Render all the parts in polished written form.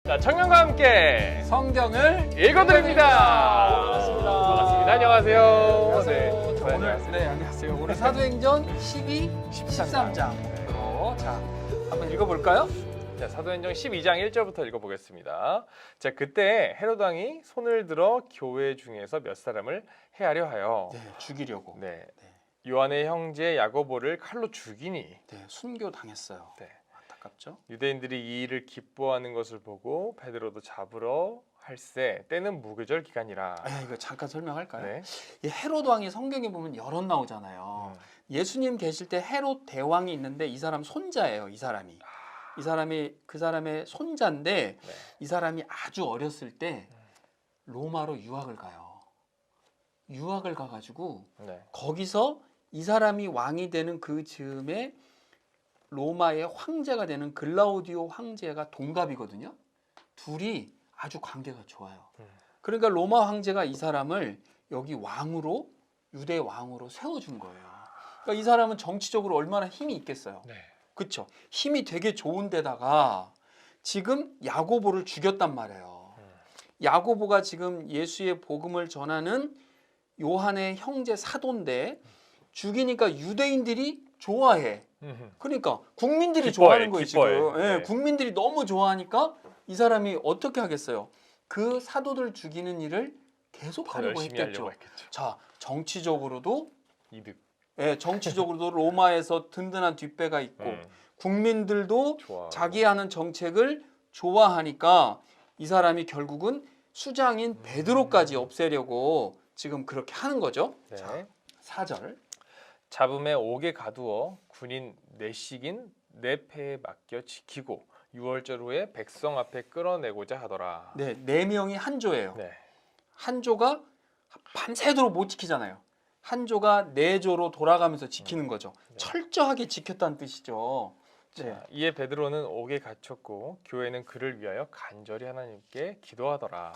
자, 청년과 함께 성경을 읽어드립니다. 반갑습니다. 반갑습니다. 안녕하세요. 안녕하세요. 네, 오늘 안녕하세요. 오늘 사도행전 12, 13장. 자, 한번 읽어볼까요? 자, 사도행전 12장 1절부터 읽어보겠습니다. 자, 그때 헤롯 왕이 손을 들어 교회 중에서 몇 사람을 해하려 하여 네, 죽이려고. 네, 요한의 형제 야고보를 칼로 죽이니 네, 순교 당했어요. 네, 안타깝죠? 유대인들이 이 일을 기뻐하는 것을 보고 베드로도 잡으러 할세 때는 무교절 기간이라. 이거 잠깐 설명할까요? 네. 이 헤롯 왕이 성경에 보면 여럿 나오잖아요. 예수님 계실 때 헤롯 대왕이 있는데 이 사람 손자예요. 이 사람이 그 사람의 손자인데 네. 이 사람이 아주 어렸을 때 로마로 유학을 가요. 유학을 가가지고 네. 거기서 이 사람이 왕이 되는 그 즈음에 로마의 황제가 되는 글라우디오 황제가 동갑이거든요. 둘이 아주 관계가 좋아요. 그러니까 로마 황제가 이 사람을 여기 왕으로, 유대 왕으로 세워준 거예요. 그러니까 이 사람은 정치적으로 얼마나 힘이 있겠어요. 네. 그렇죠. 힘이 되게 좋은데다가 지금 야고보를 죽였단 말이에요. 야고보가 지금 예수의 복음을 전하는 요한의 형제 사도인데 죽이니까 유대인들이 좋아해. 그러니까 국민들이 좋아하는 거예요. 기뻐해. 지금. 네. 국민들이 너무 좋아하니까 이 사람이 어떻게 하겠어요? 그 사도들 죽이는 일을 계속하려고 열심히 했겠죠. 하려고 했겠죠. 자, 정치적으로도 이득. 정치적으로도 로마에서 든든한 뒷배가 있고 국민들도 좋아. 자기 하는 정책을 좋아하니까 이 사람이 결국은 수장인 베드로까지 없애려고 지금 그렇게 하는 거죠. 네. 자, 4절. 잡음에 옥에 가두어 군인 넷씩인 네 패에 맡겨 지키고 6월절 후에 백성 앞에 끌어내고자 하더라. 네, 4명이 한 조예요. 네. 한 조가 밤새도록 못 지키잖아요. 한 조가 4조로 돌아가면서 지키는 거죠. 네. 철저하게 지켰다는 뜻이죠. 네. 자, 이에 베드로는 옥에 갇혔고 교회는 그를 위하여 간절히 하나님께 기도하더라.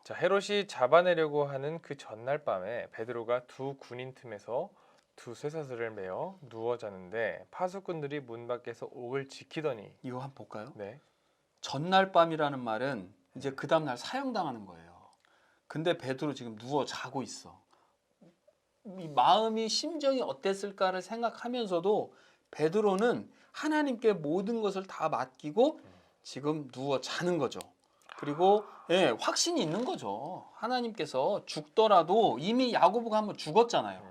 자, 헤롯이 잡아내려고 하는 그 전날 밤에 베드로가 두 군인 틈에서 두 쇠사슬을 메어 누워 자는데 파수꾼들이 문 밖에서 옥을 지키더니 이거 한번 볼까요? 네. 전날 밤이라는 말은 이제 그 다음 날 사형당하는 거예요. 근데 베드로 지금 누워 자고 있어. 이 마음이 심정이 어땠을까를 생각하면서도 베드로는 하나님께 모든 것을 다 맡기고 지금 누워 자는 거죠. 그리고 확신이 있는 거죠. 하나님께서 죽더라도 이미 야고보가 한번 죽었잖아요.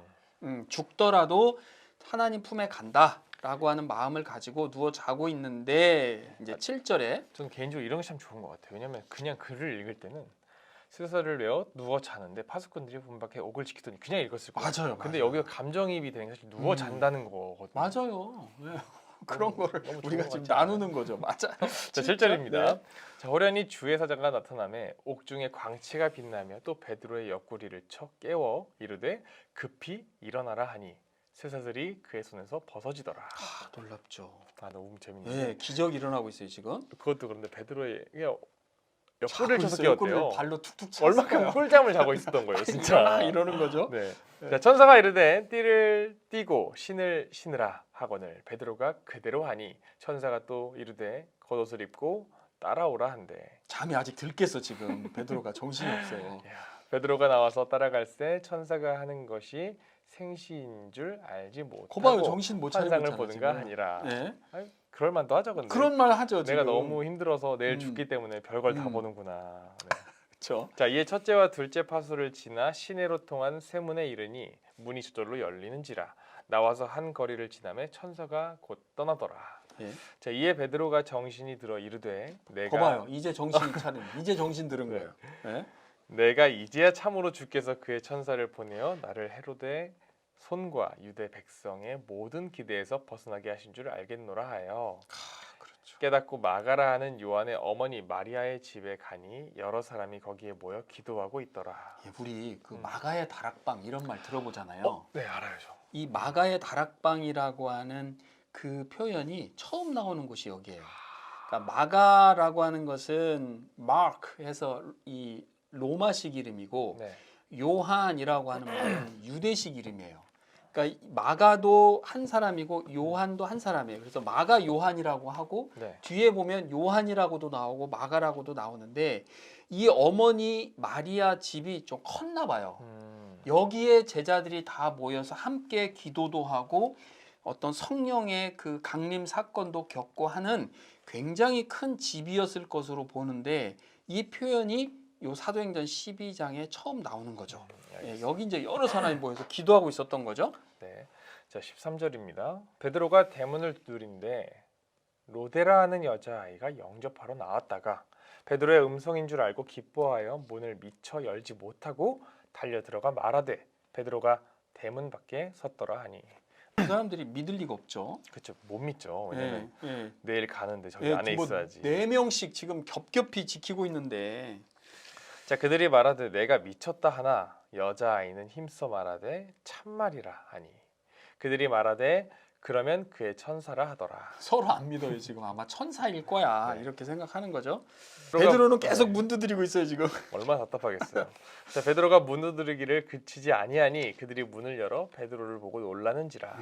죽더라도 하나님 품에 간다라고 하는 마음을 가지고 누워 자고 있는데 이제 7절에 저는 개인적으로 이런 게 참 좋은 것 같아요. 왜냐하면 그냥 글을 읽을 때는 쇠사슬을 메어 누워 자는데 파수꾼들이 문 밖에 옥을 지키더니 그냥 읽었을 거예요. 맞아요. 근데 여기가 감정이입이 되는 게 사실 누워 잔다는 거거든요. 맞아요. 그런 거를 너무 좋은 우리가 것 지금 같지 않아요? 나누는 거죠. 맞아요. 자, 7절입니다. 자, 호련히 주의 사자가 나타나매 옥중에 광채가 빛나며 또 베드로의 옆구리를 쳐 깨워 이르되 급히 일어나라 하니 쇠사슬이 그의 손에서 벗어지더라. 놀랍죠. 너무 재밌네요. 기적이 일어나고 있어요 지금. 그것도 그런데 베드로의 그냥 옆구리를 쳐서 있어요. 옆구리를 깨웠대요. 발로 툭툭 찼어요. 얼마큼 꿀잠을 자고 있었던 거예요, 진짜. 이러는 거죠. 네. 자, 천사가 이르되 띠를 띠고 신을 신으라 하거늘 베드로가 그대로 하니 천사가 또 이르되 겉옷을 입고 따라오라 한대. 잠이 아직 들 깼어 지금. 베드로가 정신이 없어요. 야, 베드로가 나와서 따라갈새 천사가 하는 것이 생시인 줄 알지 거봐요, 못하고 정신 못 차리고 환상을 있잖아, 보는가 지금. 하니라. 네. 그럴 만도 하죠, 근데. 그런 말 하죠 내가 지금. 너무 힘들어서 내일 죽기 때문에 별걸 다 보는구나. 네. 그렇죠. 자, 이에 첫째와 둘째 파수를 지나 시내로 통한 쇠문에 이르니 문이 저절로 열리는지라. 나와서 한 거리를 지나매 천사가 곧 떠나더라. 예. 자, 이에 베드로가 정신이 들어 이르되 내가 거봐요. 이제 정신 차린. 이제 정신 들은 거예요. 네. 내가 이제야 참으로 주께서 그의 천사를 보내어 나를 헤롯의 손과 유대 백성의 모든 기대에서 벗어나게 하신 줄 알겠노라 하여 그렇죠. 깨닫고 마가라 하는 요한의 어머니 마리아의 집에 가니 여러 사람이 거기에 모여 기도하고 있더라. 우리 그 마가의 다락방 이런 말 들어보잖아요. 네, 알아요. 저. 이 마가의 다락방이라고 하는 그 표현이 처음 나오는 곳이 여기예요. 그러니까 마가라고 하는 것은 마크 해서 이 로마식 이름이고 네. 요한이라고 하는 말은 유대식 이름이에요. 그러니까 마가도 한 사람이고 요한도 한 사람이에요. 그래서 마가 요한이라고 하고 네. 뒤에 보면 요한이라고도 나오고 마가라고도 나오는데 이 어머니 마리아 집이 좀 컸나 봐요. 여기에 제자들이 다 모여서 함께 기도도 하고 어떤 성령의 그 강림 사건도 겪고 하는 굉장히 큰 집이었을 것으로 보는데 이 표현이 요 사도행전 12장에 처음 나오는 거죠. 예, 여기 이제 여러 사람이 모여서 기도하고 있었던 거죠. 네. 자, 13절입니다. 베드로가 대문을 두드린데 로데라 하는 여자아이가 영접하러 나왔다가 베드로의 음성인 줄 알고 기뻐하여 문을 미처 열지 못하고 달려 들어가 말하되 베드로가 대문 밖에 섰더라 하니. 그 사람들이 믿을 리가 없죠. 그렇죠. 못 믿죠. 왜냐면 예. 내일 가는데 저기 예, 안에 뭐 있어야지. 4명씩 지금 겹겹이 지키고 있는데 자, 그들이 말하되 내가 미쳤다 하나 여자아이는 힘써 말하되 참말이라 하니. 그들이 말하되 그러면 그의 천사라 하더라. 서로 안 믿어요. 지금 아마 천사일 거야. 네. 이렇게 생각하는 거죠. 베드로가- 베드로는 계속 네. 문 두드리고 있어요. 지금. 얼마나 답답하겠어요. 자, 베드로가 문 두드리기를 그치지 아니하니 그들이 문을 열어 베드로를 보고 놀라는지라.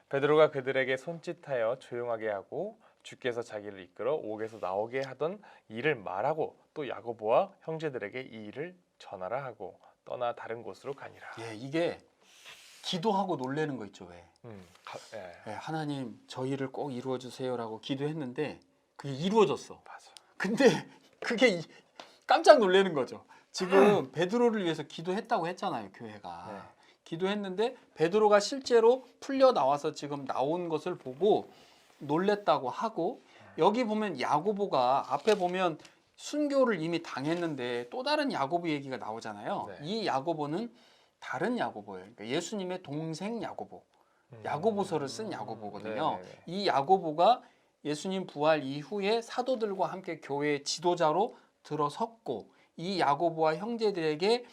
베드로가 그들에게 손짓하여 조용하게 하고 주께서 자기를 이끌어 옥에서 나오게 하던 일을 말하고 또 야고보와 형제들에게 이 일을 전하라 하고 떠나 다른 곳으로 가니라. 예, 이게 기도하고 놀래는 거 있죠. 왜? 예, 예, 하나님 저 일을 꼭 이루어 주세요라고 기도했는데 그게 이루어졌어. 맞아. 근데 그게 깜짝 놀라는 거죠. 지금 베드로를 위해서 기도했다고 했잖아요, 교회가. 네. 기도했는데 베드로가 실제로 풀려 나와서 지금 나온 것을 보고 놀랬다고 하고 여기 보면 야고보가 앞에 보면 순교를 이미 당했는데 또 다른 야고보 얘기가 나오잖아요. 네. 이 야고보는 다른 야고보예요. 그러니까 예수님의 동생 야고보. 야고보서를 쓴 야고보거든요. 네네네. 이 야고보가 예수님 부활 이후에 사도들과 함께 교회의 지도자로 들어섰고 이 야고보와 형제들에게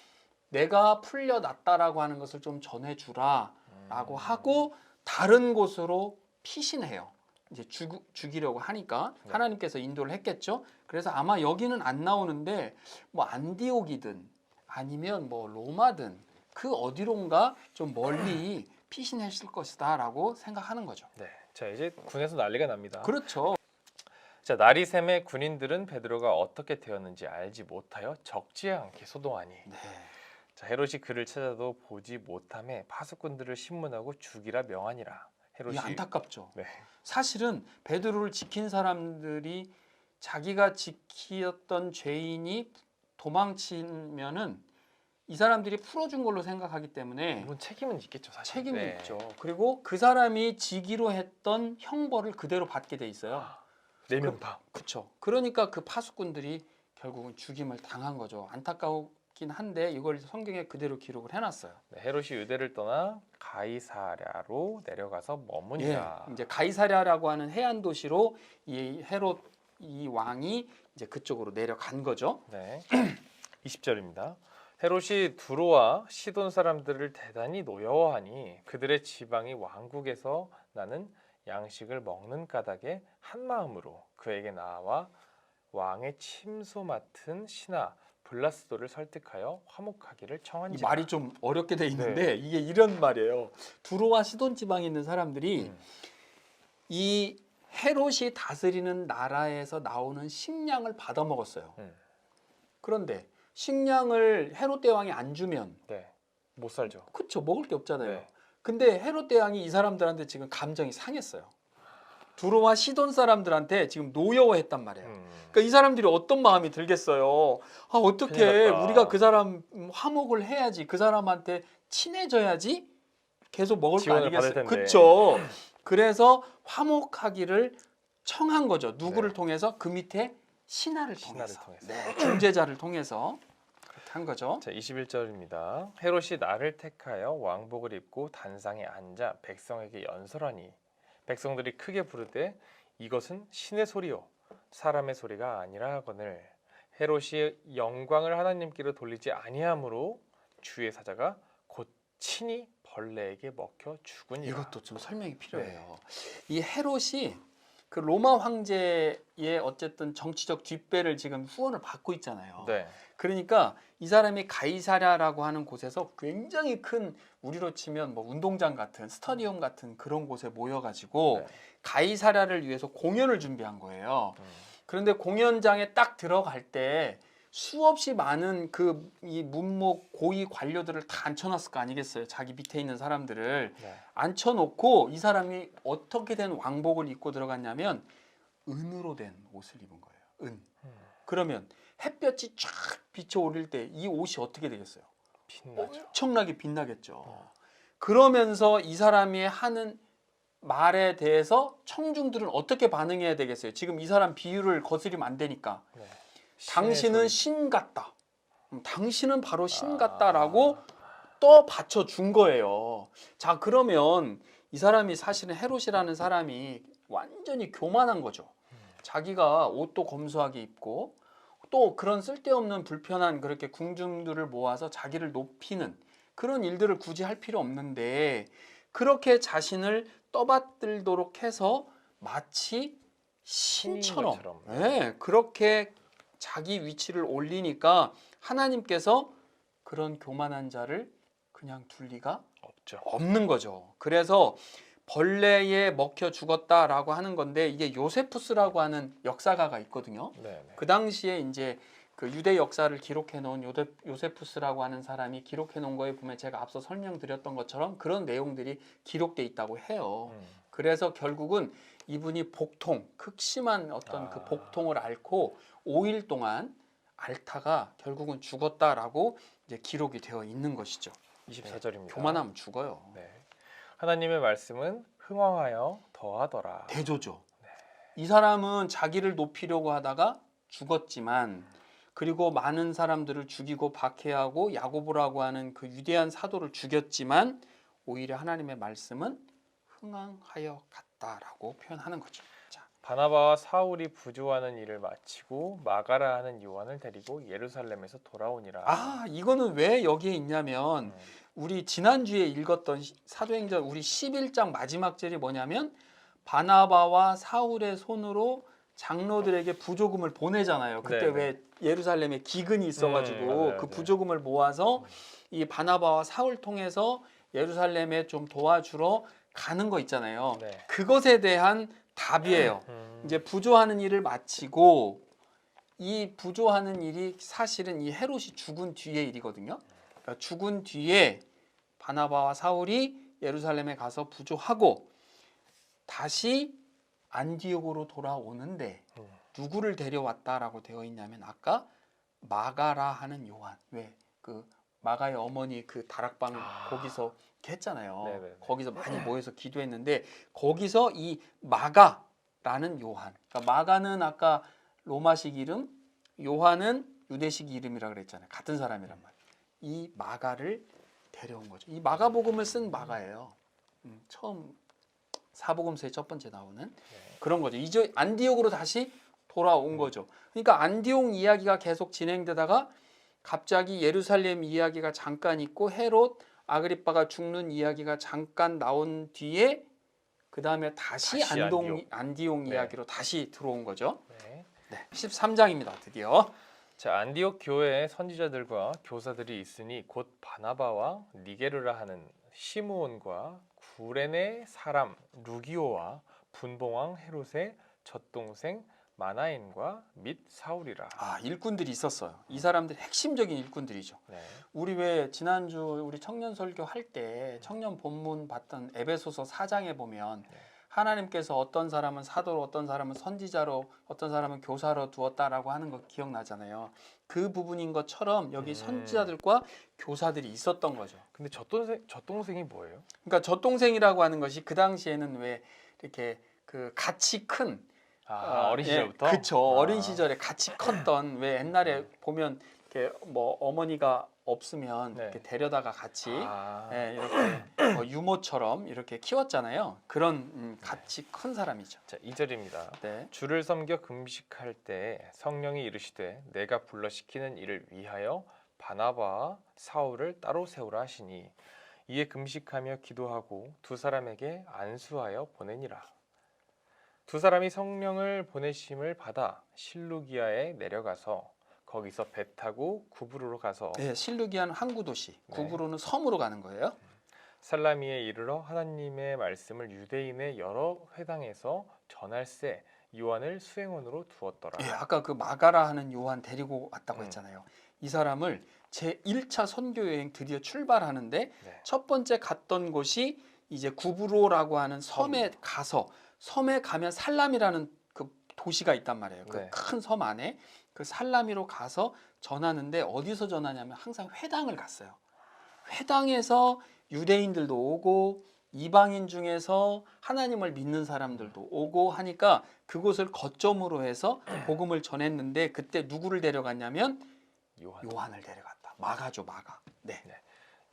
내가 풀려났다라고 하는 것을 좀 전해주라라고 하고 다른 곳으로 피신해요. 이제 죽이려고 하니까 네. 하나님께서 인도를 했겠죠. 그래서 아마 여기는 안 나오는데 뭐 안디옥이든 아니면 뭐 로마든 그 어디론가 좀 멀리 피신했을 것이다라고 생각하는 거죠. 네. 자, 이제 군에서 난리가 납니다. 그렇죠. 자, 날이 샘에 군인들은 베드로가 어떻게 되었는지 알지 못하여 적지 않게 소동하니. 네. 자, 헤롯이 그를 찾아도 보지 못함에 파수꾼들을 신문하고 죽이라 명하니라. 헤롯이 이게 안타깝죠. 네. 사실은 베드로를 지킨 사람들이 자기가 지키었던 죄인이 도망치면은 이 사람들이 풀어준 걸로 생각하기 때문에 이분 책임은 있겠죠, 사실. 책임이 네. 있죠. 그리고 그 사람이 지기로 했던 형벌을 그대로 받게 돼 있어요. 4명 다. 그렇죠. 그러니까 그 파수꾼들이 결국은 죽임을 당한 거죠. 안타깝긴 한데 이걸 성경에 그대로 기록을 해놨어요. 네, 헤롯이 유대를 떠나 가이사랴로 내려가서 머무니라. 예, 이제 가이사랴라고 하는 해안 도시로 이 헤롯 이 왕이 이제 그쪽으로 내려간 거죠. 네. 20절입니다. 헤롯이 두로와 시돈 사람들을 대단히 노여워하니 그들의 지방이 왕국에서 나는 양식을 먹는 까닭에 한 마음으로 그에게 나와 왕의 침소 맡은 신하 블라스도를 설득하여 화목하기를 이 청한지라. 말이 좀 어렵게 돼 있는데 이게 이런 말이에요. 두로와 시돈 지방에 있는 사람들이 이 헤롯이 다스리는 나라에서 나오는 식량을 받아 먹었어요. 그런데 식량을 헤롯 대왕이 안 주면 네. 못 살죠. 그쵸, 먹을 게 없잖아요. 네. 근데 헤롯 대왕이 이 사람들한테 지금 감정이 상했어요. 두로와 시돈 사람들한테 지금 노여워했단 말이에요. 그러니까 이 사람들이 어떤 마음이 들겠어요. 아, 어떻게 큰일 났다. 우리가 그 사람 화목을 해야지, 그 사람한테 친해져야지 계속 먹을 거 지원을 받을 아니겠어요. 텐데. 그렇죠. 그래서 화목하기를 청한 거죠. 누구를 네. 통해서? 그 밑에 신하를 신하를 통해서. 통해서. 네, 중재자를 통해서 그렇게 한 거죠. 자, 21절입니다. 헤롯이 나를 택하여 왕복을 입고 단상에 앉아 백성에게 연설하니 백성들이 크게 부르되 이것은 신의 소리요 사람의 소리가 아니라 하거늘 헤롯이 영광을 하나님께로 돌리지 아니하므로 주의 사자가 곧 친히 벌레에게 먹혀 죽으니라. 이것도 좀 설명이 필요해요. 이 헤롯이 그 로마 황제의 어쨌든 정치적 뒷배를 지금 후원을 받고 있잖아요. 네. 그러니까 이 사람이 가이사랴라고 하는 곳에서 굉장히 큰 우리로 치면 뭐 운동장 같은 스타디움 같은 그런 곳에 모여가지고 네. 가이사랴를 위해서 공연을 준비한 거예요. 음. 그런데 공연장에 딱 들어갈 때 수없이 많은 그 이 문목 고위 관료들을 다 앉혀놨을 거 아니겠어요? 자기 밑에 있는 사람들을 네. 앉혀놓고 이 사람이 어떻게 된 왕복을 입고 들어갔냐면 은으로 된 옷을 입은 거예요. 은. 그러면 햇볕이 쫙 비쳐 오를 때 이 옷이 어떻게 되겠어요? 빛나죠. 엄청나게 빛나겠죠. 그러면서 이 사람이 하는 말에 대해서 청중들은 어떻게 반응해야 되겠어요? 지금 이 사람 비유를 거스리면 안 되니까. 네. 당신은 신의 신 같다. 당신은 바로 신 소리. 같다라고 또 받쳐준 거예요. 자, 그러면 이 사람이 사실은 헤롯이라는 사람이 완전히 교만한 거죠. 자기가 옷도 검소하게 입고 또 그런 쓸데없는 불편한 그렇게 궁중들을 모아서 자기를 높이는 그런 일들을 굳이 할 필요 없는데 그렇게 자신을 떠받들도록 해서 마치 신처럼 것처럼. 네, 그렇게 자기 위치를 올리니까 하나님께서 그런 교만한 자를 그냥 둘 리가 없죠. 없는 거죠. 그래서 벌레에 먹혀 죽었다라고 하는 건데 이게 요세푸스라고 하는 역사가가 있거든요. 네. 네. 그 당시에 이제 그 유대 역사를 기록해 놓은 요세푸스라고 하는 사람이 기록해 놓은 거에 보면 제가 앞서 설명드렸던 것처럼 그런 내용들이 기록돼 있다고 해요. 그래서 결국은 이분이 복통, 극심한 어떤 그 복통을 앓고 5일 동안 앓다가 결국은 죽었다라고 이제 기록이 되어 있는 것이죠. 24절입니다. 교만하면 죽어요. 네. 하나님의 말씀은 흥왕하여 더하더라. 대조죠. 이 사람은 자기를 높이려고 하다가 죽었지만 그리고 많은 사람들을 죽이고 박해하고 야고보라고 하는 그 위대한 사도를 죽였지만 오히려 하나님의 말씀은 흥왕하여 갔다라고 표현하는 거죠. 자, 바나바와 사울이 부조하는 일을 마치고 마가라 하는 요한을 데리고 예루살렘에서 돌아오니라. 아, 이거는 왜 여기에 있냐면 우리 지난주에 읽었던 사도행전 우리 11장 마지막 절이 뭐냐면 바나바와 사울의 손으로 장로들에게 부조금을 보내잖아요. 그때 네네. 왜 예루살렘에 기근이 있어가지고 맞아요. 그 네. 부조금을 모아서 이 바나바와 사울 통해서 예루살렘에 좀 도와주러 가는 거 있잖아요. 네. 그것에 대한 답이에요. 이제 부조하는 일을 마치고 이 부조하는 일이 사실은 이 헤롯이 죽은 뒤의 일이거든요. 그러니까 죽은 뒤에 바나바와 사울이 예루살렘에 가서 부조하고 다시 안디옥으로 돌아오는데 누구를 데려왔다라고 되어 있냐면 아까 마가라 하는 요한 왜 그 마가의 어머니 그 다락방 거기서 이렇게 했잖아요. 네네네. 거기서 많이 모여서 기도했는데 거기서 이 마가라는 요한 그러니까 마가는 아까 로마식 이름 요한은 유대식 이름이라 그랬잖아요. 같은 사람이란 말이에요. 이 마가를 데려온 거죠. 이 마가복음을 쓴 마가예요. 처음 사복음서의 첫 번째 나오는 그런 거죠. 이제 안디옥으로 다시 돌아온 거죠. 그러니까 안디옥 이야기가 계속 진행되다가 갑자기 예루살렘 이야기가 잠깐 있고 헤롯 아그리빠가 죽는 이야기가 잠깐 나온 뒤에 그 다음에 다시 다시 안디옥 네. 이야기로 다시 들어온 거죠. 네. 네, 13장입니다. 드디어. 자, 안디옥 교회에 선지자들과 교사들이 있으니 곧 바나바와 니게르라 하는 시므온과 구레네 사람 루기오와 분봉왕 헤롯의 젖동생 마나엔과 및 사울이라. 아, 일꾼들이 있었어요. 이 사람들 핵심적인 일꾼들이죠. 네. 우리 왜 지난주 우리 청년 설교 할 때 청년 본문 봤던 에베소서 4장에 보면 하나님께서 어떤 사람은 사도로 어떤 사람은 선지자로 어떤 사람은 교사로 두었다라고 하는 거 기억나잖아요. 그 부분인 것처럼 여기 선지자들과 교사들이 있었던 거죠. 근데 젖동생이 뭐예요? 그러니까 젖동생이라고 하는 것이 그 당시에는 왜 이렇게 그 같이 큰 어린 시절부터? 그렇죠. 어린 시절에 같이 컸던 왜 옛날에 보면 이렇게 뭐 어머니가 없으면 네. 이렇게 데려다가 같이 아. 이렇게 뭐 유모처럼 이렇게 키웠잖아요. 그런 같이 큰 사람이죠. 자, 2절입니다. 네. 주를 섬겨 금식할 때 성령이 이르시되 내가 불러 시키는 일을 위하여 바나바와 사울을 따로 세우라 하시니 이에 금식하며 기도하고 두 사람에게 안수하여 보내니라. 두 사람이 성령을 보내심을 받아 실루기아에 내려가서 거기서 배 타고 구브로로 가서 네, 실루기아는 항구 도시, 네. 구브로는 섬으로 가는 거예요. 살라미에 이르러 하나님의 말씀을 유대인의 여러 회당에서 전할세 요한을 수행원으로 두었더라. 예, 아까 그 마가라 하는 요한 데리고 왔다고 음. 했잖아요. 이 사람을 제 1차 선교 여행 드디어 출발하는데 네. 첫 번째 갔던 곳이 이제 구브로라고 하는 섬에 섬. 가서 섬에 가면 살람이라는 그 도시가 있단 말이에요. 그 네. 큰 섬 안에 그 살라미로 가서 전하는데 어디서 전하냐면 항상 회당을 갔어요. 회당에서 유대인들도 오고 이방인 중에서 하나님을 믿는 사람들도 오고 하니까 그곳을 거점으로 해서 복음을 전했는데 그때 누구를 데려갔냐면 요한을 데려갔다. 마가죠, 마가. 네.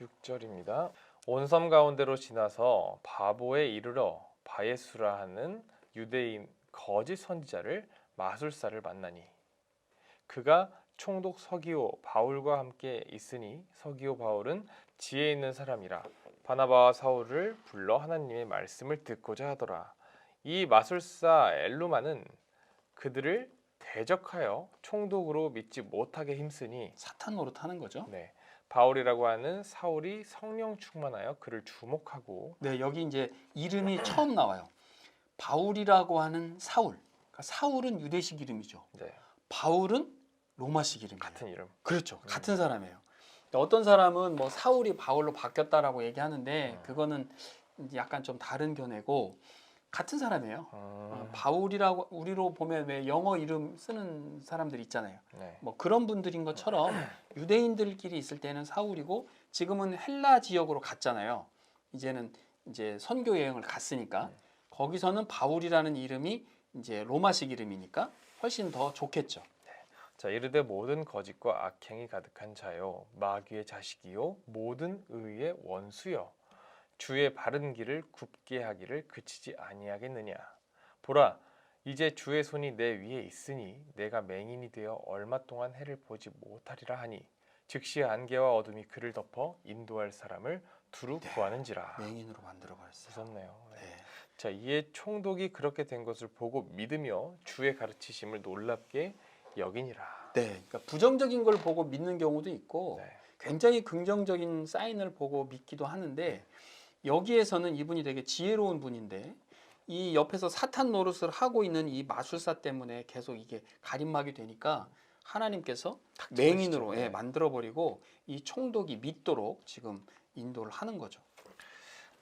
6절입니다. 온 섬 가운데로 지나서 바보에 이르러 바예수라 하는 유대인 거짓 선지자를 마술사를 만나니 그가 총독 서기오 바울과 함께 있으니 서기오 바울은 지혜 있는 사람이라 바나바와 사울을 불러 하나님의 말씀을 듣고자 하더라. 이 마술사 엘루마는 그들을 대적하여 총독으로 믿지 못하게 힘쓰니 사탄 노릇하는 거죠. 네, 바울이라고 하는 사울이 성령 충만하여 그를 주목하고 네, 여기 이제 이름이 처음 나와요. 바울이라고 하는 사울. 그러니까 사울은 유대식 이름이죠. 네, 바울은 로마식 이름이에요. 같은 이름. 그렇죠. 같은 사람이에요. 어떤 사람은 뭐 사울이 바울로 바뀌었다라고 얘기하는데 음. 그거는 이제 약간 좀 다른 견해고 같은 사람이에요. 음, 바울이라고 우리로 보면 왜 영어 이름 쓰는 사람들 있잖아요. 네, 뭐 그런 분들인 것처럼 유대인들끼리 있을 때는 사울이고 지금은 헬라 지역으로 갔잖아요. 이제는 이제 선교 여행을 갔으니까 거기서는 바울이라는 이름이 이제 로마식 이름이니까 훨씬 더 좋겠죠. 자 이르되 모든 거짓과 악행이 가득한 자요 마귀의 자식이요 모든 의의 원수요 주의 바른 길을 굽게 하기를 그치지 아니하겠느냐 보라 이제 주의 손이 내 위에 있으니 내가 맹인이 되어 얼마 동안 해를 보지 못하리라 하니 즉시 안개와 어둠이 그를 덮어 인도할 사람을 두루 구하는지라. 맹인으로 만들어 버렸어요. 무섭네요. 네. 네. 자 이에 총독이 그렇게 된 것을 보고 믿으며 주의 가르치심을 놀랍게 여기니라. 네, 그러니까 부정적인 걸 보고 믿는 경우도 있고 네. 굉장히 긍정적인 사인을 보고 믿기도 하는데 여기에서는 이분이 되게 지혜로운 분인데 이 옆에서 사탄 노릇을 하고 있는 이 마술사 때문에 계속 이게 가림막이 되니까 하나님께서 맹인으로 네. 만들어 버리고 이 총독이 믿도록 지금 인도를 하는 거죠.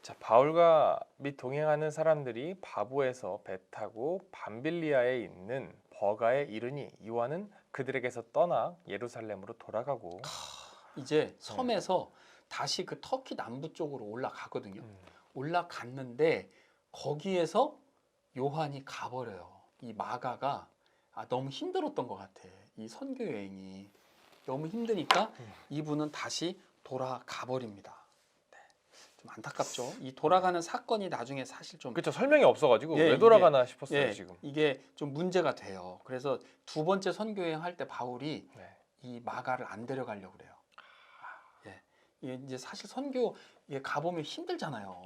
자 바울과 및 동행하는 사람들이 바보에서 배 타고 밤빌리아에 있는 버가에 이르니 요한은 그들에게서 떠나 예루살렘으로 돌아가고 이제 섬에서 다시 그 터키 남부 쪽으로 올라가거든요. 올라갔는데 거기에서 요한이 가버려요. 이 마가가 너무 힘들었던 것 같아. 이 선교 여행이 너무 힘드니까 이분은 다시 돌아가 버립니다. 네. 좀 안타깝죠. 이 돌아가는 사건이 나중에 사실 좀 그렇죠 설명이 없어가지고 예, 왜 돌아가나 싶었어요 예, 지금. 이게 좀 문제가 돼요. 그래서 두 번째 선교 여행 할 때 바울이 네. 이 마가를 안 데려가려고 그래요. 예. 이게 이제 사실 선교 가보면 힘들잖아요.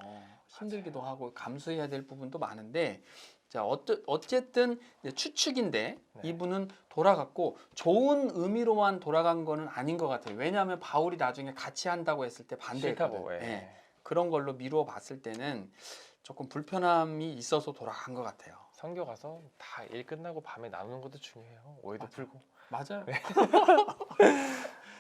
힘들기도 하고 감수해야 될 부분도 많은데 자 어쨌든 이제 추측인데 네. 이분은 돌아갔고 좋은 의미로만 돌아간 거는 아닌 것 같아요. 왜냐하면 바울이 나중에 같이 한다고 했을 때 반대했거든. 싫다고. 예. 예. 그런 걸로 미루어 봤을 때는 조금 불편함이 있어서 돌아간 것 같아요. 선교 가서 다 일 끝나고 밤에 나누는 것도 중요해요. 오해도 맞아. 풀고. 맞아요.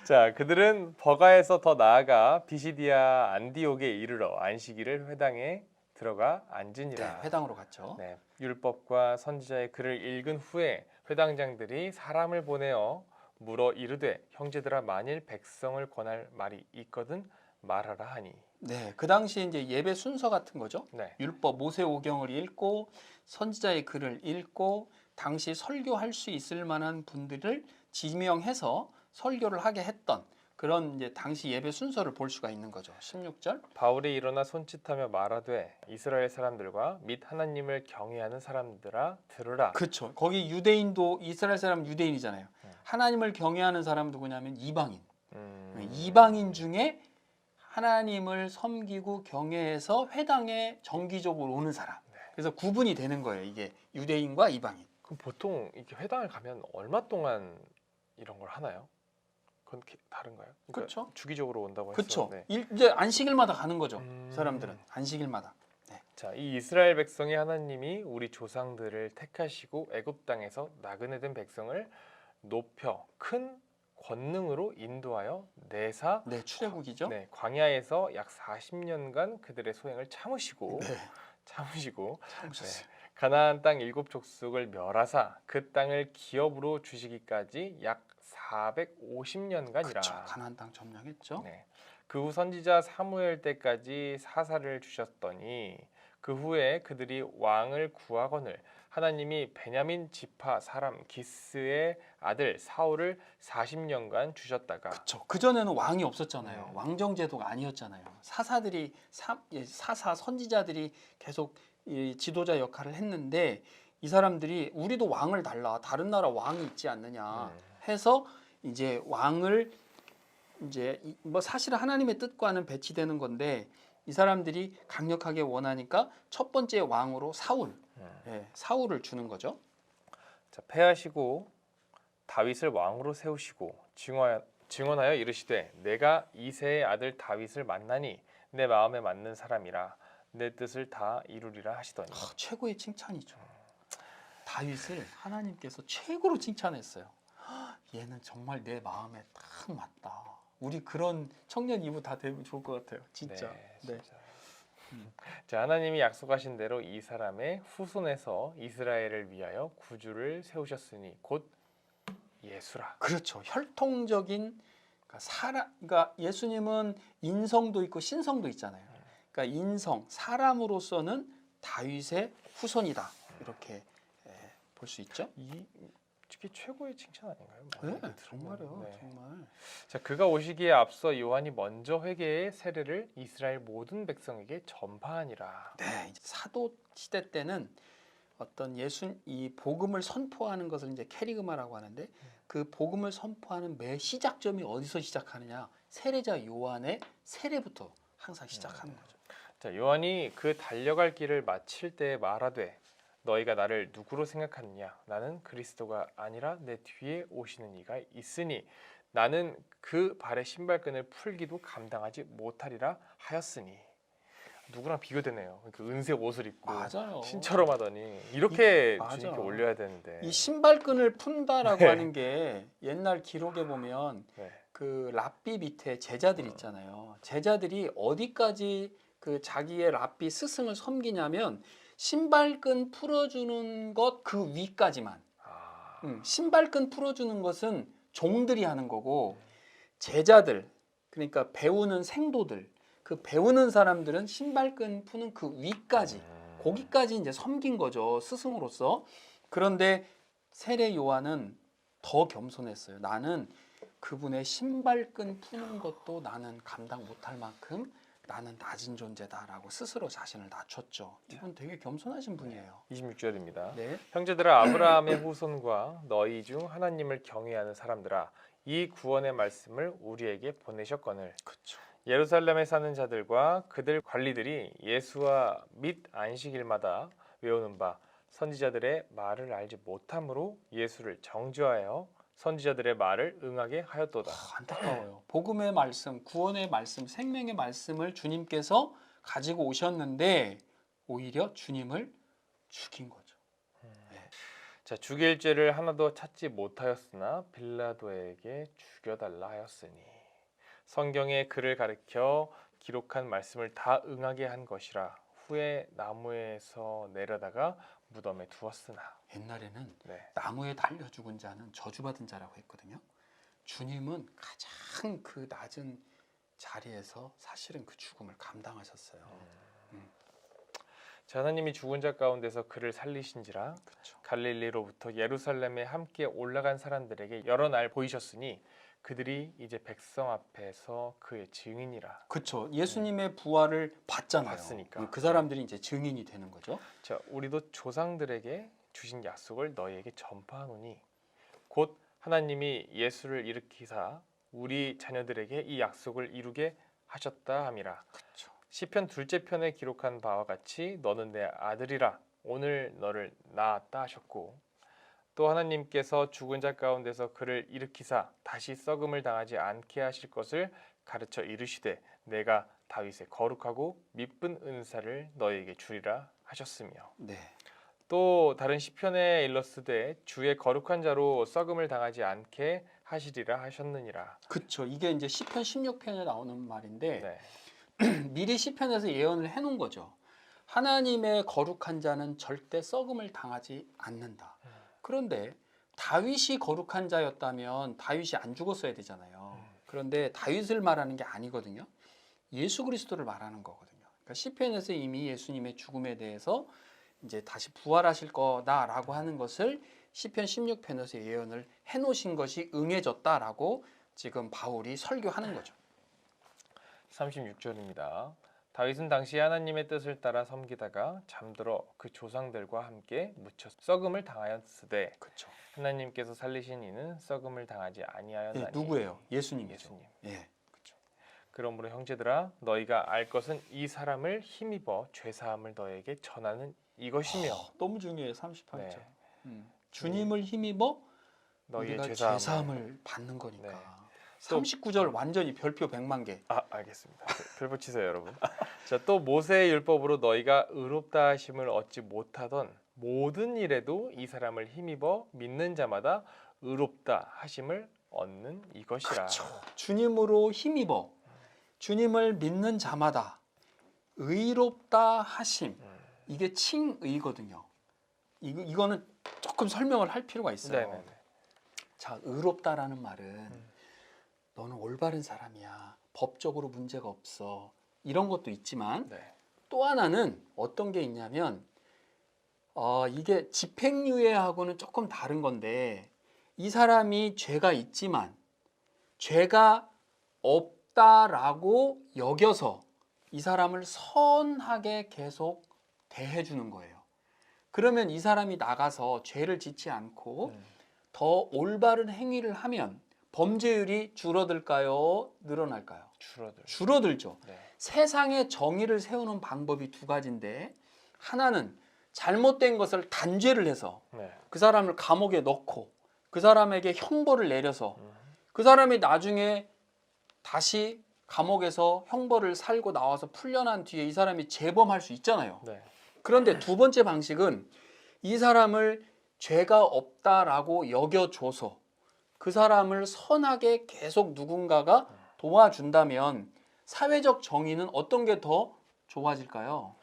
자 그들은 버가에서 더 나아가 비시디아 안디옥에 이르러 안식일을 회당에 들어가 네, 앉으니라. 회당으로 갔죠. 네, 율법과 선지자의 글을 읽은 후에 회당장들이 사람을 보내어 물어 이르되 형제들아 만일 백성을 권할 말이 있거든 말하라 하니. 네, 그 당시에 이제 예배 순서 같은 거죠. 네, 율법 모세오경을 읽고 선지자의 글을 읽고 당시 설교할 수 있을 만한 분들을 지명해서 설교를 하게 했던 그런 이제 당시 예배 순서를 볼 수가 있는 거죠. 16절. 바울이 일어나 손짓하며 말하되 이스라엘 사람들과 및 하나님을 경외하는 사람들아 들으라. 그렇죠. 거기 유대인도 이스라엘 사람 유대인이잖아요. 네. 하나님을 경외하는 사람 누구냐면 이방인. 음, 이방인 중에 하나님을 섬기고 경외해서 회당에 정기적으로 오는 사람. 그래서 구분이 되는 거예요. 이게 유대인과 이방인. 그럼 보통 이렇게 회당을 가면 얼마 동안 이런 걸 하나요? 그건 다른가요? 그러니까 그렇죠. 주기적으로 온다고 그렇죠. 했었는데. 이제 안식일마다 가는 거죠. 음. 사람들은 안식일마다. 자, 이 이스라엘 백성이 하나님이 우리 조상들을 택하시고 애굽 땅에서 나그네 된 백성을 높여 큰 권능으로 인도하여 내사 네, 출애굽이죠. 네, 광야에서 약 40년간 그들의 소행을 참으시고 네. 참으셨어요. 참으셨어요. 가나안 땅 일곱 족속을 멸하사 그 땅을 기업으로 주시기까지 약 450년간이라. 그렇죠. 가나안 땅 점령했죠. 네. 그 후 선지자 사무엘 때까지 사사를 주셨더니 그 후에 그들이 왕을 구하거늘 하나님이 베냐민 지파 사람 기스의 아들 사울을 40년간 주셨다가 그렇죠. 그 전에는 왕이 없었잖아요. 네. 왕정 제도가 아니었잖아요. 사사들이 사사 선지자들이 계속 이 지도자 역할을 했는데 이 사람들이 우리도 왕을 달라 다른 나라 왕이 있지 않느냐 해서 이제 왕을 이제 뭐 사실은 하나님의 뜻과는 배치되는 건데 이 사람들이 강력하게 원하니까 첫 번째 왕으로 사울을 주는 거죠. 자, 패하시고 다윗을 왕으로 세우시고 증언하여 이르시되 내가 이새의 아들 다윗을 만나니 내 마음에 맞는 사람이라 내 뜻을 다 이루리라 하시더니. 최고의 칭찬이죠. 다윗을 하나님께서 최고로 칭찬했어요. 얘는 정말 내 마음에 딱 맞다. 우리 그런 청년 이모 다 되면 좋을 것 같아요. 진짜. 네, 진짜. 자, 하나님이 약속하신 대로 이 사람의 후손에서 이스라엘을 위하여 구주를 세우셨으니 곧 예수라. 그렇죠. 혈통적인 그러니까 예수님은 인성도 있고 신성도 있잖아요. 그러니까 인성 사람으로서는 다윗의 후손이다. 이렇게 볼 수 있죠. 이게 최고의 칭찬 아닌가요? 네, 정말요. 네. 정말. 자, 그가 오시기에 앞서 요한이 먼저 회개의 세례를 이스라엘 모든 백성에게 전파하니라. 네, 이제 사도 시대 때는 어떤 이 복음을 선포하는 것을 이제 캐리그마라고 하는데 그 복음을 선포하는 매 시작점이 어디서 시작하느냐? 세례자 요한의 세례부터 항상 시작하는 거죠. 자, 요한이 그 달려갈 길을 마칠 때 말하되 너희가 나를 누구로 생각하느냐? 나는 그리스도가 아니라 내 뒤에 오시는 이가 있으니 나는 그 발의 신발끈을 풀기도 감당하지 못하리라 하였으니. 누구랑 비교되네요. 그 은색 옷을 입고 맞아요. 신처럼 하더니 이렇게 맞아. 주님께 올려야 되는데. 이 신발끈을 푼다라고 네. 하는 게 옛날 기록에 보면 네. 그 랍비 밑에 제자들 있잖아요. 제자들이 어디까지 그 자기의 랍비 스승을 섬기냐면 신발끈 풀어주는 것 그 위까지만. 신발끈 풀어주는 것은 종들이 하는 거고 제자들 그러니까 배우는 생도들 그 배우는 사람들은 신발끈 푸는 그 위까지 거기까지 이제 섬긴 거죠 스승으로서. 그런데 세례 요한은 더 겸손했어요. 나는 그분의 신발끈 푸는 것도 나는 감당 못할 만큼 나는 낮은 존재다라고 스스로 자신을 낮췄죠. 이분 되게 겸손하신 분이에요. 26절입니다. 네. 형제들아 아브라함의 후손과 너희 중 하나님을 경외하는 사람들아 이 구원의 말씀을 우리에게 보내셨거늘 그렇죠. 예루살렘에 사는 자들과 그들 관리들이 예수와 및 안식일마다 외우는 바 선지자들의 말을 알지 못함으로 예수를 정죄하여 선지자들의 말을 응하게 하였도다. 안타까워요. 복음의 말씀, 구원의 말씀, 생명의 말씀을 주님께서 가지고 오셨는데 오히려 주님을 죽인 거죠. 자, 죽일 죄를 하나도 찾지 못하였으나 빌라도에게 죽여달라 하였으니 성경에 그를 가리켜 기록한 말씀을 다 응하게 한 것이라 후에 나무에서 내려다가 무덤에 두었으나. 옛날에는 네. 나무에 달려 죽은 자는 저주받은 자라고 했거든요. 주님은 가장 그 낮은 자리에서 사실은 그 죽음을 감당하셨어요. 자, 하나님이 죽은 자 가운데서 그를 살리신지라. 그렇죠. 갈릴리로부터 예루살렘에 함께 올라간 사람들에게 여러 날 보이셨으니 그들이 이제 백성 앞에서 그의 증인이라. 그렇죠. 예수님의 부활을 봤잖아요. 봤으니까. 그 사람들이 이제 증인이 되는 거죠. 자, 우리도 조상들에게 주신 약속을 너희에게 전파하노니 곧 하나님이 예수를 일으키사 우리 자녀들에게 이 약속을 이루게 하셨다 함이라. 그렇죠. 시편 둘째 편에 기록한 바와 같이 너는 내 아들이라 오늘 너를 낳았다 하셨고 또 하나님께서 죽은 자 가운데서 그를 일으키사 다시 썩음을 당하지 않게 하실 것을 가르쳐 이르시되 내가 다윗의 거룩하고 미쁜 은사를 너에게 주리라 하셨으며 네. 또 다른 시편에 일렀으되 주의 거룩한 자로 썩음을 당하지 않게 하시리라 하셨느니라. 그렇죠. 이게 이제 시편 16편에 나오는 말인데 네. 미리 시편에서 예언을 해놓은 거죠. 하나님의 거룩한 자는 절대 썩음을 당하지 않는다. 그런데 다윗이 거룩한 자였다면 다윗이 안 죽었어야 되잖아요. 그런데 다윗을 말하는 게 아니거든요. 예수 그리스도를 말하는 거거든요. 그러니까 시편에서 이미 예수님의 죽음에 대해서 이제 다시 부활하실 거다라고 하는 것을 시편 16편에서 예언을 해놓으신 것이 응해졌다라고 지금 바울이 설교하는 거죠. 36절입니다. 다윗은 당시 하나님의 뜻을 따라 섬기다가 잠들어 그 조상들과 함께 묻혀 썩음을 당하였으되 그렇죠. 하나님께서 살리신 이는 썩음을 당하지 아니하였나니. 누구예요? 예수님이죠. 예수님. 예. 그러므로 형제들아 너희가 알 것은 이 사람을 힘입어 죄 사함을 너에게 전하는 이것이며 너무 중요해요. 38절. 네. 주님을 힘입어 너희의 우리가 죄 사함을 죄사함을 받는 거니까. 네. 39절 완전히 별표 100만 개. 알겠습니다. 별표 치세요, 여러분. 자, 또 모세의 율법으로 너희가 의롭다 하심을 얻지 못하던 모든 일에도 이 사람을 힘입어 믿는 자마다 의롭다 하심을 얻는 이것이라. 그렇죠. 주님으로 힘입어 주님을 믿는 자마다 의롭다 하심. 이게 칭의거든요. 이거는 조금 설명을 할 필요가 있어요. 네네네. 자, 의롭다라는 말은 너는 올바른 사람이야. 법적으로 문제가 없어. 이런 것도 있지만 네. 또 하나는 어떤 게 있냐면 이게 집행유예하고는 조금 다른 건데 이 사람이 죄가 있지만 죄가 없다라고 여겨서 이 사람을 선하게 계속 대해주는 거예요. 그러면 이 사람이 나가서 죄를 짓지 않고 더 올바른 행위를 하면 범죄율이 줄어들까요? 늘어날까요? 줄어들죠. 네. 세상에 정의를 세우는 방법이 두 가지인데 하나는 잘못된 것을 단죄를 해서 네. 그 사람을 감옥에 넣고 그 사람에게 형벌을 내려서 그 사람이 나중에 다시 감옥에서 형벌을 살고 나와서 풀려난 뒤에 이 사람이 재범할 수 있잖아요. 네. 그런데 두 번째 방식은 이 사람을 죄가 없다라고 여겨줘서 그 사람을 선하게 계속 누군가가 도와준다면 사회적 정의는 어떤 게 더 좋아질까요?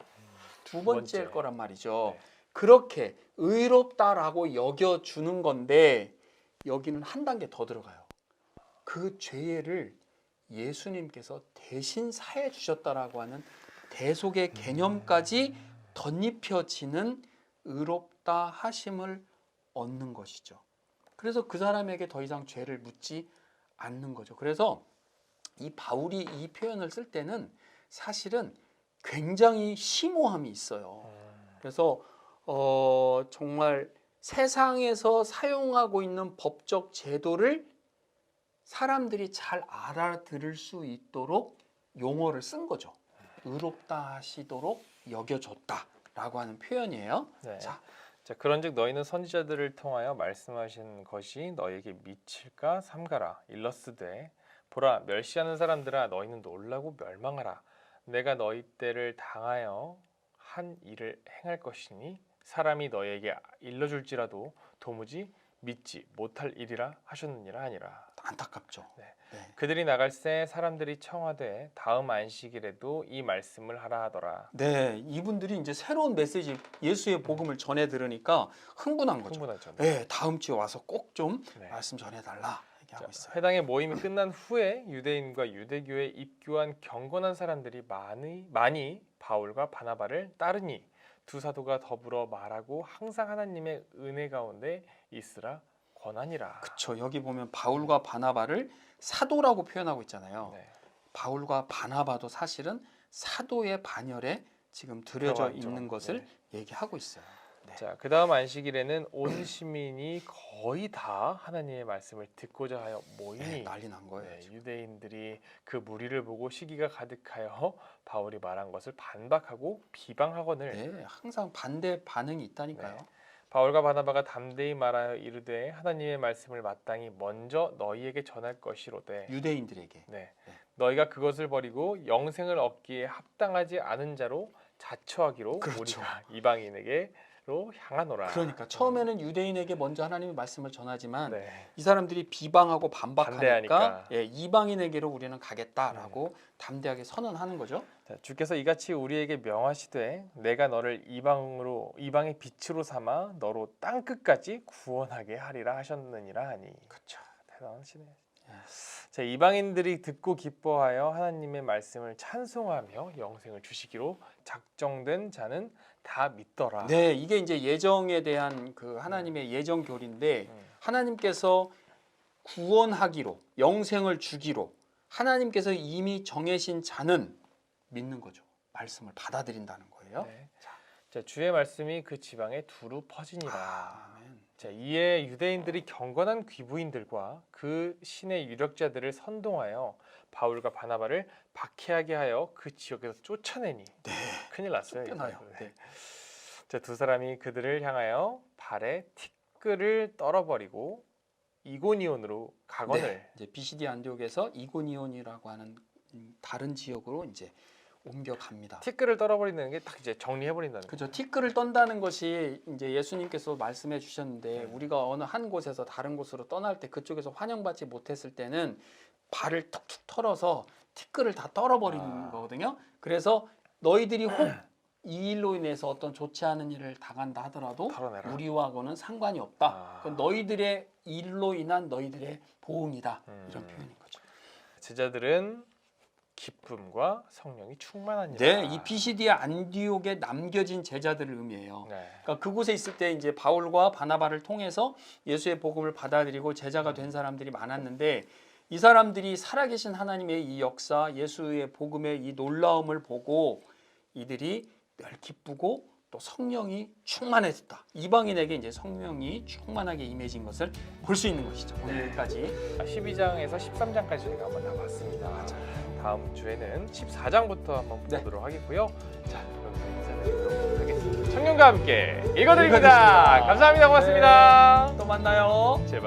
두 번째일 거란 말이죠. 네. 그렇게 의롭다라고 여겨주는 건데 여기는 한 단계 더 들어가요. 그 죄를 예수님께서 대신 사해 주셨다라고 하는 대속의 개념까지 덧입혀지는 의롭다 하심을 얻는 것이죠. 그래서 그 사람에게 더 이상 죄를 묻지 않는 거죠. 그래서 이 바울이 이 표현을 쓸 때는 사실은 굉장히 심오함이 있어요. 그래서 정말 세상에서 사용하고 있는 법적 제도를 사람들이 잘 알아들을 수 있도록 용어를 쓴 거죠. 의롭다 하시도록 여겨줬다라고 하는 표현이에요. 네. 자, 그런즉 너희는 선지자들을 통하여 말씀하신 것이 너희에게 미칠까 삼가라. 일러스되 보라 멸시하는 사람들아 너희는 놀라고 멸망하라. 내가 너희 때를 당하여 한 일을 행할 것이니 사람이 너희에게 일러줄지라도 도무지 믿지 못할 일이라 하셨느니라 하니라. 안타깝죠. 네. 네. 그들이 나갈새 사람들이 청하되 다음 안식일에도 이 말씀을 하라 하더라. 네, 이분들이 이제 새로운 메시지 예수의 복음을 전해 들으니까 흥분한 거죠. 흥분하죠. 네, 다음 주에 와서 꼭 좀 네. 말씀 전해달라 얘기하고 있어요. 회당의 모임이 끝난 후에 유대인과 유대교에 입교한 경건한 사람들이 많이 바울과 바나바를 따르니 두 사도가 더불어 말하고 항상 하나님의 은혜 가운데 있으라 권하니라. 그렇죠. 여기 보면 바울과 바나바를 사도라고 표현하고 있잖아요. 네. 바울과 바나바도 사실은 사도의 반열에 지금 들여져 들어가 있죠. 있는 것을 네. 얘기하고 있어요. 네. 자, 그다음 안식일에는 온 시민이 거의 다 하나님의 말씀을 듣고자 하여 모이니 네, 난리 난 거예요. 네, 지금. 유대인들이 그 무리를 보고 시기가 가득하여 바울이 말한 것을 반박하고 비방하거늘 네, 항상 반대 반응이 있다니까요. 네. 바울과 바나바가 담대히 말하여 이르되 하나님의 말씀을 마땅히 먼저 너희에게 전할 것이로되 유대인들에게. 네. 너희가 그것을 버리고 영생을 얻기에 합당하지 않은 자로 자처하기로 그렇죠. 우리가 이방인에게로 향하노라. 그러니까 처음에는 유대인에게 먼저 하나님의 말씀을 전하지만 네. 이 사람들이 비방하고 반박하니까 반대하니까. 예, 이방인에게로 우리는 가겠다라고 담대하게 선언하는 거죠. 자, 주께서 이같이 우리에게 명하시되 내가 너를 이방의 빛으로 삼아 너로 땅 끝까지 구원하게 하리라 하셨느니라 하니. 그렇죠. 대단하시네. 예. 자, 이방인들이 듣고 기뻐하여 하나님의 말씀을 찬송하며 영생을 주시기로 작정된 자는 다 믿더라. 네, 이게 이제 예정에 대한 그 하나님의 예정 교리인데 하나님께서 구원하기로 영생을 주기로 하나님께서 이미 정해신 자는 믿는 거죠. 말씀을 받아들인다는 거예요. 네. 자, 주의 말씀이 그 지방에 두루 퍼지니라. 아멘. 자, 이에 유대인들이 경건한 귀부인들과 그 신의 유력자들을 선동하여 바울과 바나바를 박해하게 하여 그 지역에서 쫓아내니 큰일 났어요. 쫓겨나요. 이거. 네. 자, 두 사람이 그들을 향하여 발에 티끌을 떨어버리고 이고니온으로 가거늘. 네, 이제 비시디 안디옥에서 이고니온이라고 하는 다른 지역으로 이제 옮겨갑니다. 티끌을 떨어버리는 게 딱 이제 정리해버린다는 그죠. 티끌을 떤다는 것이 이제 예수님께서 말씀해 주셨는데 우리가 어느 한 곳에서 다른 곳으로 떠날 때 그쪽에서 환영받지 못했을 때는 발을 툭툭 털어서 티끌을 다 떨어버리는 거거든요. 그래서 너희들이 혹 이 일로 인해서 어떤 좋지 않은 일을 당한다 하더라도 털어내라. 우리와는 상관이 없다. 그건 너희들의 일로 인한 너희들의 보응이다. 이런 표현인 거죠. 제자들은 기쁨과 성령이 충만하니라. 네, 이 피시디아 안디옥에 남겨진 제자들을 의미해요. 네. 그러니까 그곳에 있을 때 이제 바울과 바나바를 통해서 예수의 복음을 받아들이고 제자가 된 사람들이 많았는데 이 사람들이 살아계신 하나님의 이 역사, 예수의 복음의 이 놀라움을 보고 이들이 늘 기쁘고 또 성령이 충만해졌다. 이방인에게 이제 성령이 충만하게 임해진 것을 볼 수 있는 것이죠. 오늘까지 12장에서 13장까지 저희가 한번 다 봤습니다. 다음 주에는 14장부터 한번 네. 보도록 하겠고요. 자, 그럼 인사드리도록 하겠습니다. 청년과 함께 읽어드립니다. 읽어드립니다. 감사합니다. 고맙습니다. 또 만나요. 제발.